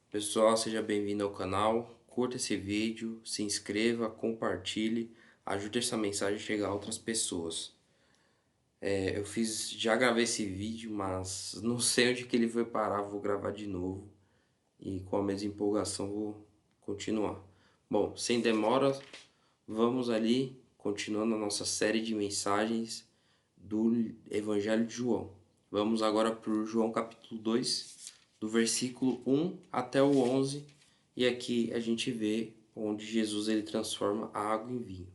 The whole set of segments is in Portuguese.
Pessoal, seja bem-vindo ao canal, curta esse vídeo, se inscreva, compartilhe, ajude essa mensagem a chegar a outras pessoas. Já gravei esse vídeo, mas não sei onde que ele foi parar, vou gravar de novo e com a mesma empolgação vou continuar. Bom, sem demora, vamos ali, continuando a nossa série de mensagens do Evangelho de João. Vamos agora para o João capítulo 2, do versículo 1 até o 11, e aqui a gente vê onde Jesus ele transforma a água em vinho.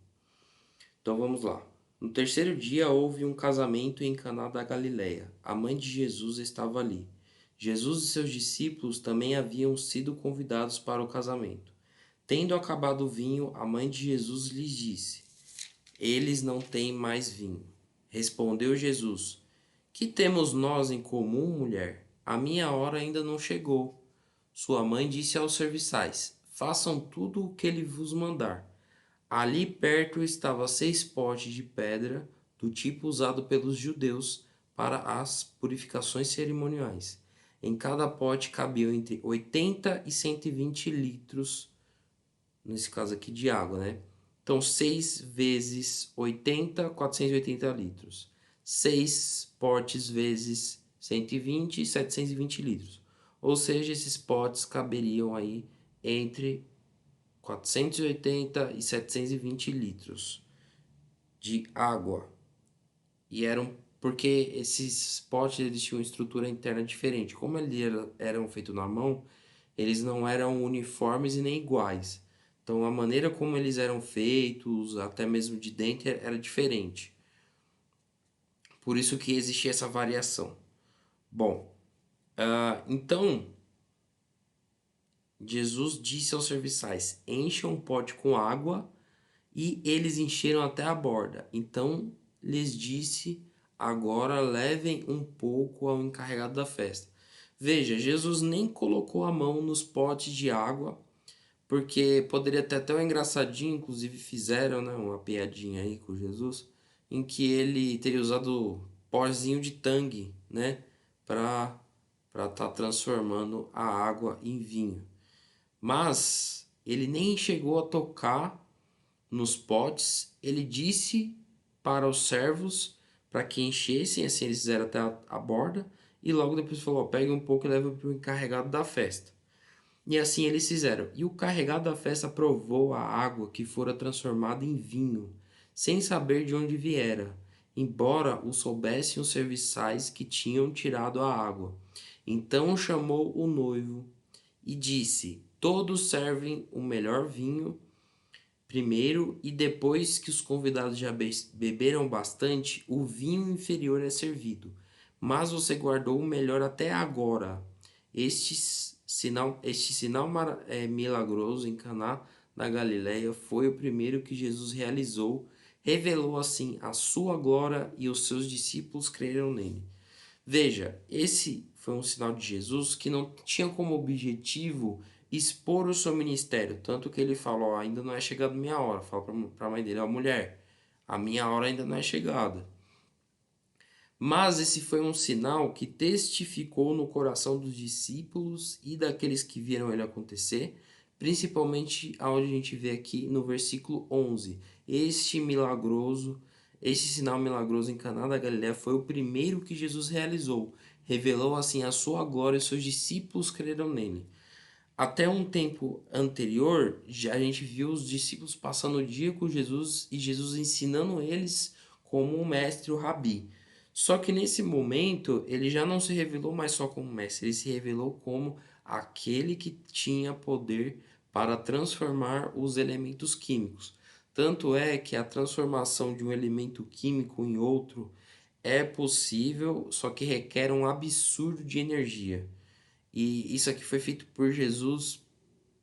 Então vamos lá. No terceiro dia houve um casamento em Caná da Galileia. A mãe de Jesus estava ali. Jesus e seus discípulos também haviam sido convidados para o casamento. Tendo acabado o vinho, a mãe de Jesus lhes disse: Eles não têm mais vinho. Respondeu Jesus: Que temos nós em comum, mulher? A minha hora ainda não chegou. Sua mãe disse aos serviçais: Façam tudo o que ele vos mandar. Ali perto estavam 6 potes de pedra, do tipo usado pelos judeus para as purificações cerimoniais. Em cada pote cabiam entre 80 e 120 litros, nesse caso aqui de água, né? Então, 6 vezes 80, 480 litros. 6 potes vezes 120, 720 litros. Ou seja, esses potes caberiam aí entre 480 e 720 litros de água. E eram porque esses potes eles tinham uma estrutura interna diferente. Como eles eram feitos na mão, eles não eram uniformes e nem iguais. Então a maneira como eles eram feitos, até mesmo de dentro, era diferente. Por isso que existia essa variação. Bom, então Jesus disse aos serviçais: encham um pote com água, e eles encheram até a borda. Então lhes disse: agora levem um pouco ao encarregado da festa. Veja, Jesus nem colocou a mão nos potes de água, porque poderia ter até um engraçadinho, inclusive fizeram, né, uma piadinha aí com Jesus, em que ele teria usado pozinho de tangue, né, para estar transformando a água em vinho. Mas ele nem chegou a tocar nos potes. Ele disse para os servos para que enchessem, assim eles fizeram até a borda, e logo depois falou: pegue um pouco e leve para o encarregado da festa. E assim eles fizeram. E o carregado da festa provou a água que fora transformada em vinho, sem saber de onde viera, embora o soubessem os serviçais que tinham tirado a água. Então chamou o noivo e disse: Todos servem o melhor vinho primeiro, e depois que os convidados já beberam bastante, o vinho inferior é servido. Mas você guardou o melhor até agora. Este sinal milagroso em Caná da Galileia foi o primeiro que Jesus realizou. Revelou assim a sua glória e os seus discípulos creram nele. Veja, esse foi um sinal de Jesus que não tinha como objetivo expor o seu ministério, tanto que ele falou: ainda não é chegada a minha hora. Fala para a mãe dele: ó, mulher, a minha hora ainda não é chegada. Mas esse foi um sinal que testificou no coração dos discípulos e daqueles que viram ele acontecer, principalmente aonde a gente vê aqui no versículo 11. Este sinal milagroso em Caná da Galiléia foi o primeiro que Jesus realizou. Revelou assim a sua glória e seus discípulos creram nele. Até um tempo anterior, já a gente viu os discípulos passando o dia com Jesus e Jesus ensinando eles como o mestre, o rabi. Só que nesse momento, ele já não se revelou mais só como mestre, ele se revelou como aquele que tinha poder para transformar os elementos químicos. Tanto é que a transformação de um elemento químico em outro é possível, só que requer um absurdo de energia. E isso aqui foi feito por Jesus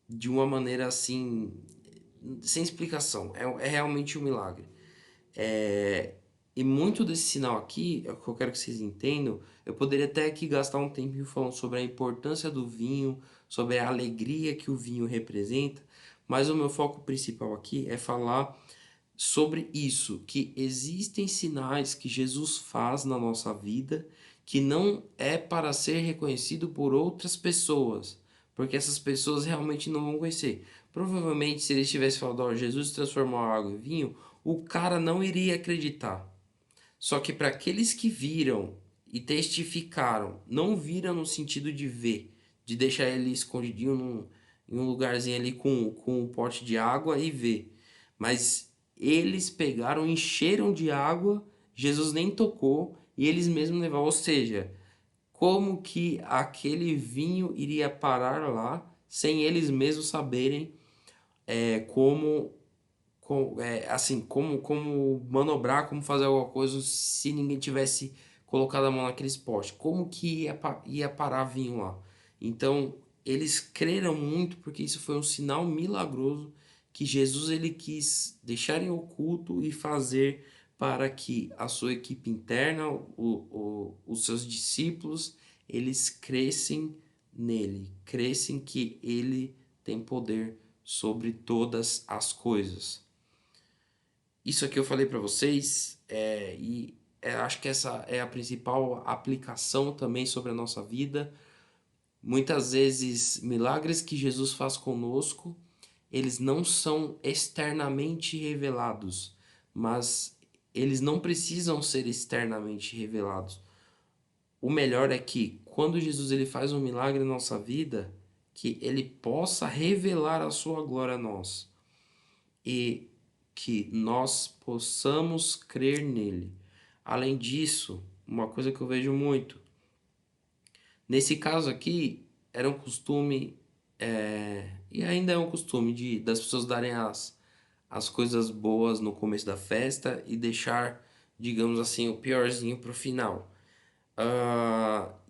de uma maneira assim, sem explicação. É realmente um milagre. E muito desse sinal aqui, é o que eu quero que vocês entendam. Eu poderia até aqui gastar um tempinho falando sobre a importância do vinho, sobre a alegria que o vinho representa, mas o meu foco principal aqui é falar sobre isso, que existem sinais que Jesus faz na nossa vida que não é para ser reconhecido por outras pessoas, porque essas pessoas realmente não vão conhecer. Provavelmente, se eles tivessem falado, ó, Jesus transformou a água em vinho, o cara não iria acreditar. Só que para aqueles que viram e testificaram, não viram no sentido de ver, de deixar ele escondidinho em um lugarzinho ali com um pote de água e ver. Mas eles pegaram, encheram de água, Jesus nem tocou e eles mesmos levaram. Ou seja, como que aquele vinho iria parar lá sem eles mesmos saberem como manobrar, como fazer alguma coisa se ninguém tivesse colocado a mão naqueles postes. Como que ia parar vinho lá? Então, eles creram muito porque isso foi um sinal milagroso que Jesus ele quis deixar em oculto e fazer para que a sua equipe interna, os seus discípulos, eles crescem nele, crescem que ele tem poder sobre todas as coisas. Isso aqui eu falei para vocês acho que essa é a principal aplicação também sobre a nossa vida. Muitas vezes, milagres que Jesus faz conosco, eles não são externamente revelados, mas eles não precisam ser externamente revelados. O melhor é que quando Jesus ele faz um milagre na nossa vida, que ele possa revelar a sua glória a nós e que nós possamos crer nele. Além disso, uma coisa que eu vejo muito, nesse caso aqui, era um costume, e ainda é um costume, das pessoas darem as coisas boas no começo da festa e deixar, digamos assim, o piorzinho para o final.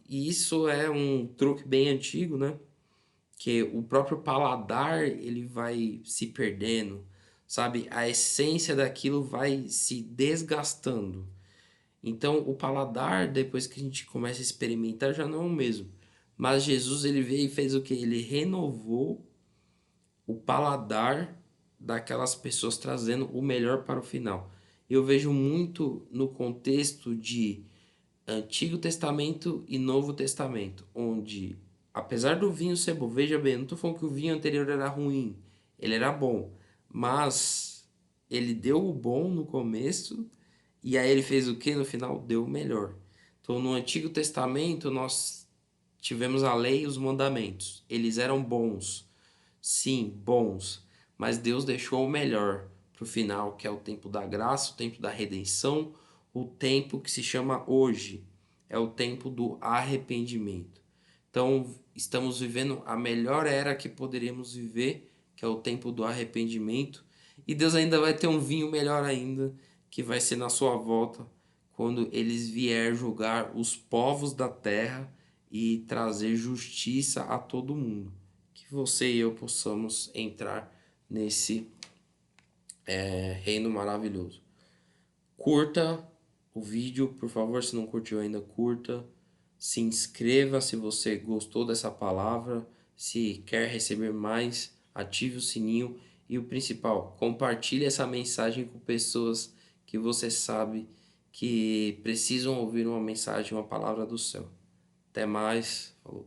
E isso é um truque bem antigo, né? Que o próprio paladar ele vai se perdendo, sabe? A essência daquilo vai se desgastando. Então, o paladar, depois que a gente começa a experimentar, já não é o mesmo. Mas Jesus ele veio e fez o que? Ele renovou o paladar daquelas pessoas, trazendo o melhor para o final. Eu vejo muito no contexto de Antigo Testamento e Novo Testamento, onde, apesar do vinho ser bom, veja bem, eu não estou falando que o vinho anterior era ruim, ele era bom, mas ele deu o bom no começo e aí ele fez o que no final? Deu o melhor. Então, no Antigo Testamento, nós tivemos a lei e os mandamentos. Eles eram bons, sim, bons, mas Deus deixou o melhor para o final, que é o tempo da graça, o tempo da redenção, o tempo que se chama hoje, é o tempo do arrependimento. Então, estamos vivendo a melhor era que poderíamos viver, que é o tempo do arrependimento, e Deus ainda vai ter um vinho melhor ainda, que vai ser na sua volta, quando eles vier julgar os povos da terra e trazer justiça a todo mundo. Que você e eu possamos entrar nesse reino maravilhoso. Curta o vídeo, por favor, se não curtiu ainda, curta. Se inscreva se você gostou dessa palavra. Se quer receber mais, ative o sininho. E o principal, compartilhe essa mensagem com pessoas que você sabe que precisam ouvir uma mensagem, uma palavra do céu. Até mais. Falou.